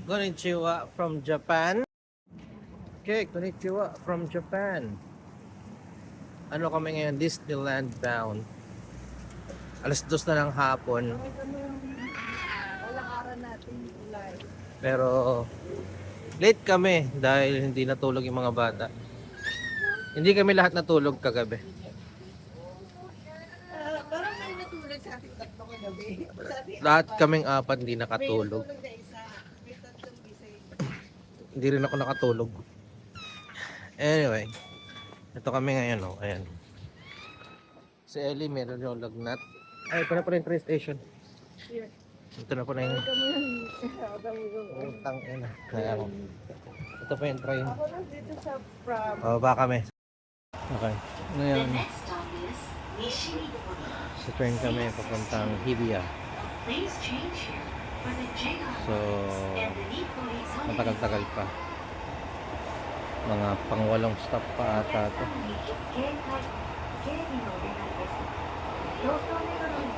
Konnichiwa from Japan. Okay, konnichiwa from Japan. Ano kami ngayon? Disneyland bound. Alas 2 na ng hapon. Pero late kami dahil hindi natulog yung mga bata. Hindi kami lahat natulog kagabi. Parang may natulog sa ating tatlo kagabi. Lahat kaming apat hindi nakatulog. May natulog na isa. May tatlong gising. Hindi rin ako nakatulog. Anyway, ito kami ngayon, oh. Ayan. Si Ellie meron yung lagnat. Ay, ito na pala yung train station. Here. Ito na pala yung Kami yung utang ina. Kaya ako. Ito pa yung train. Ako lang dito sa prom. Baba kami. Okay. Ngayon, sa train kami papuntang Hibiya. So, matagal-tagal pa. Mga pang-8 stop pa ata ito.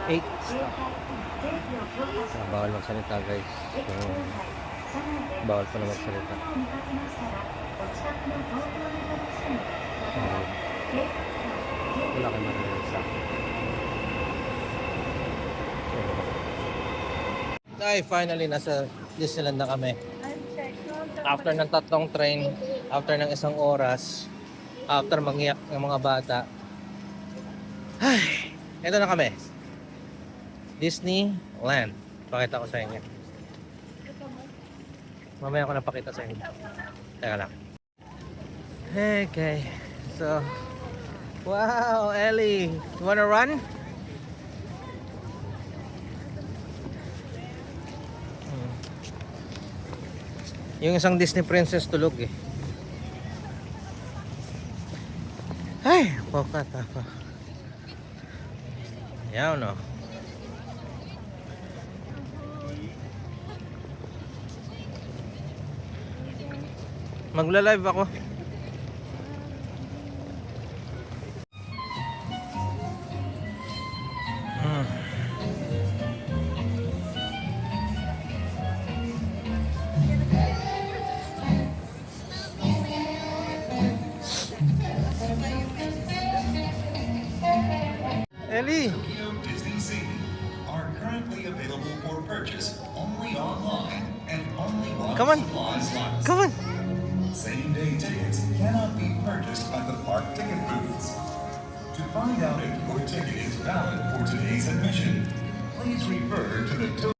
8 stop. Bawal magsalita guys. So, bawal pa na magsalita. Wala kayo marinig sa akin. Ay, finally nasa Disneyland na kami. After ng 3 train, after ng 1 oras, after mangiyak ng mga bata. Ay, eto na kami. Disneyland. Pakita ko sa inyo. Mamaya ko napakita sa inyo. Teka lang. Okay. So, wow, Ellie. You wanna run? Yung isang Disney princess tulog eh. Ay, pokat ako. Yan no. Magla-live ako. Ellie! Tokyo Disney Sea are currently available for purchase only online and only while Come on. supplies last. Come on! Same-day tickets cannot be purchased at the park ticket booths. To find out if your ticket is valid for today's admission, please refer to the